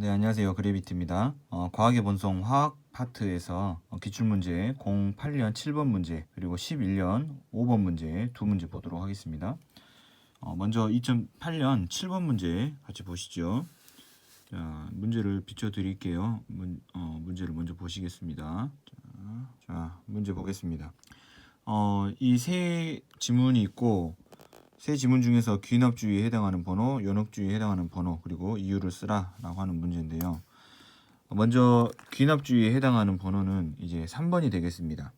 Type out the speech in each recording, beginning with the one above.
네, 안녕하세요. 그래비티입니다. 과학의 본성 화학 파트에서 기출문제 08년 7번 문제 그리고 11년 5번 문제 두 문제 보도록 하겠습니다. 먼저 2008년 7번 문제 같이 보시죠. 자, 문제를 비춰드릴게요. 문제를 먼저 보시겠습니다. 자, 문제 보겠습니다. 이 세 지문이 있고 세 지문 중에서 귀납주의에 해당하는 번호, 연역주의에 해당하는 번호, 그리고 이유를 쓰라 라고 하는 문제인데요. 먼저 귀납주의에 해당하는 번호는 이제 3번이 되겠습니다.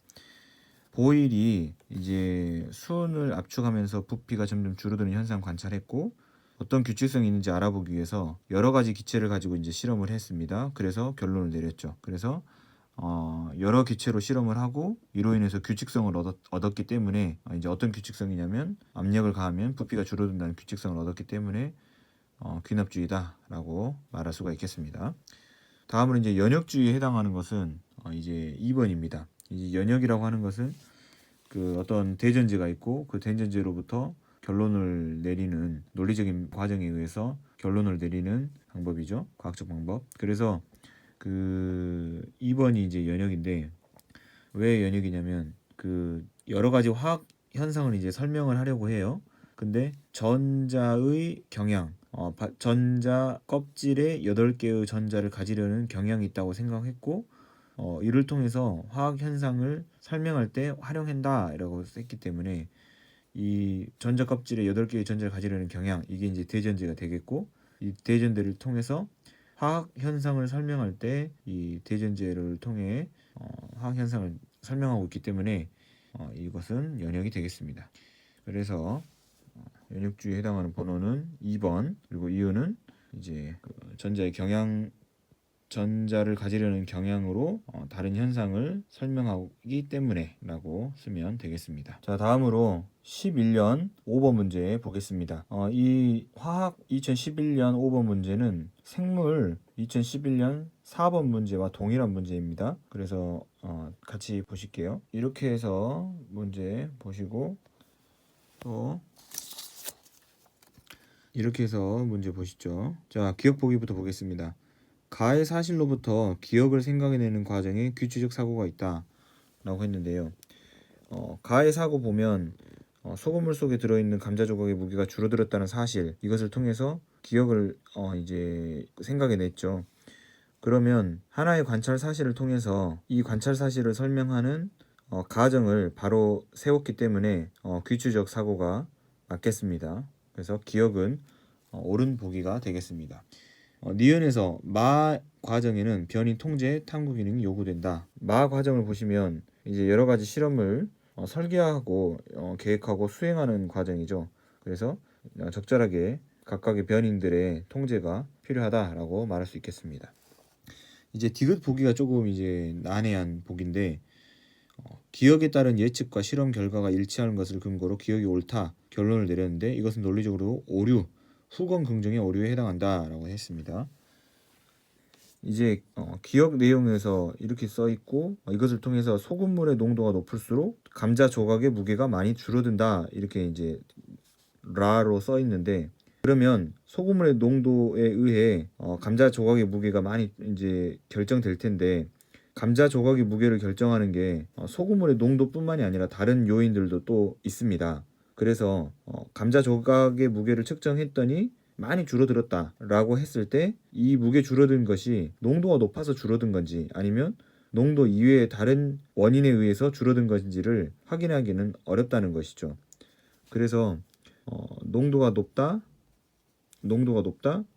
보일이 이제 수은을 압축하면서 부피가 점점 줄어드는 현상 관찰했고 어떤 규칙성이 있는지 알아보기 위해서 여러 가지 기체를 가지고 이제 실험을 했습니다. 그래서 결론을 내렸죠. 그래서 여러 기체로 실험을 하고 이로 인해서 규칙성을 얻었기 때문에 이제 어떤 규칙성이냐면 압력을 가하면 부피가 줄어든다는 규칙성을 얻었기 때문에 귀납주의다라고 말할 수가 있겠습니다. 다음으로 이제 연역주의에 해당하는 것은 이제 2번입니다. 이제 연역이라고 하는 것은 그 어떤 대전제가 있고 그 대전제로부터 결론을 내리는 논리적인 과정에 의해서 결론을 내리는 방법이죠. 과학적 방법. 그래서 그 2번이 이제 연역인데 왜 연역이냐면 그 여러 가지 화학 현상을 이제 설명을 하려고 해요. 근데 전자의 경향, 전자 껍질에 8개의 전자를 가지려는 경향이 있다고 생각했고 이를 통해서 화학 현상을 설명할 때 활용한다라고 했기 때문에 이 전자 껍질에 8개의 전자를 가지려는 경향, 이게 이제 대전제가 되겠고 이 대전제를 통해서 화학 현상을 설명할 때 이 대전제를 통해 화학 현상을 설명하고 있기 때문에 이것은 연역이 되겠습니다. 그래서 연역주의에 해당하는 번호는 2번, 그리고 이유는 이제 그 전자의 경향, 전자를 가지려는 경향으로 다른 현상을 설명하기 때문에 라고 쓰면 되겠습니다. 자, 다음으로 11년 5번 문제 보겠습니다. 이 화학 2011년 5번 문제는 생물 2011년 4번 문제와 동일한 문제입니다. 그래서 같이 보실게요. 이렇게 해서 문제 보시고 또 이렇게 해서 문제 보시죠. 자, 기억 보기부터 보겠습니다. 가의 사실로부터 기억을 생각해내는 과정에 규칙적 사고가 있다 라고 했는데요. 가의 사고 보면 소금물 속에 들어있는 감자 조각의 무게가 줄어들었다는 사실, 이것을 통해서 기억을 이제 생각해냈죠. 그러면 하나의 관찰 사실을 통해서 이 관찰 사실을 설명하는 가정을 바로 세웠기 때문에 규칙적 사고가 맞겠습니다. 그래서 기억은 옳은 보기가 되겠습니다. 니은에서 마 과정에는 변이 통제 탐구 기능이 요구된다. 마 과정을 보시면 이제 여러 가지 실험을 설계하고 계획하고 수행하는 과정이죠. 그래서 적절하게 각각의 변인들의 통제가 필요하다라고 말할 수 있겠습니다. 이제 디귿 보기가 조금 이제 난해한 보기인데 기억에 따른 예측과 실험 결과가 일치하는 것을 근거로 기억이 옳다 결론을 내렸는데 이것은 논리적으로 오류, 후건 긍정의 오류에 해당한다라고 했습니다. 이제 기억 내용에서 이렇게 써 있고 이것을 통해서 소금물의 농도가 높을수록 감자 조각의 무게가 많이 줄어든다 이렇게 이제 라로 써 있는데 그러면 소금물의 농도에 의해 감자 조각의 무게가 많이 이제 결정될 텐데 감자 조각의 무게를 결정하는 게 소금물의 농도뿐만이 아니라 다른 요인들도 또 있습니다. 그래서 감자 조각의 무게를 측정했더니 많이 줄어들었다라고 했을 때 이 무게 줄어든 것이 농도가 높아서 줄어든 건지 아니면 농도 이외의 다른 원인에 의해서 줄어든 건지를 확인하기는 어렵다는 것이죠. 그래서 농도가 높다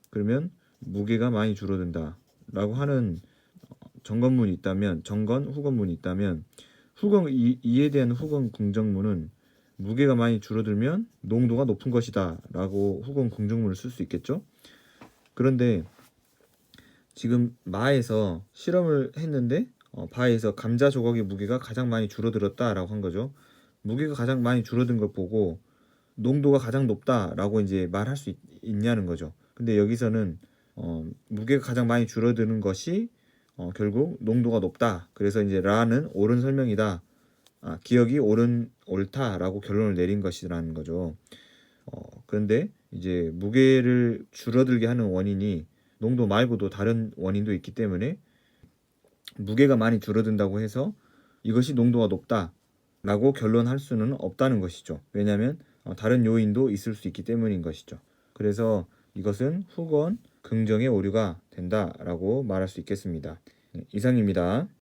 그러면 무게가 많이 줄어든다라고 하는 점검문이 있다면 점건 후건문이 있다면 후건 이에 대한 후건 긍정문은 무게가 많이 줄어들면 농도가 높은 것이다 라고 후건 긍정문을 쓸 수 있겠죠. 그런데 지금 마에서 실험을 했는데 바에서 감자 조각의 무게가 가장 많이 줄어들었다 라고 한 거죠. 무게가 가장 많이 줄어든 걸 보고 농도가 가장 높다라고 이제 말할 수 있냐는 거죠. 근데 여기서는 무게가 가장 많이 줄어드는 것이 결국 농도가 높다. 그래서 이제 라는 옳은 설명이다. 기억이 옳다라고 결론을 내린 것이라는 거죠. 그런데 이제 무게를 줄어들게 하는 원인이 농도 말고도 다른 원인도 있기 때문에 무게가 많이 줄어든다고 해서 이것이 농도가 높다라고 결론할 수는 없다는 것이죠. 왜냐하면 다른 요인도 있을 수 있기 때문인 것이죠. 그래서 이것은 후건 긍정의 오류가 된다라고 말할 수 있겠습니다. 이상입니다.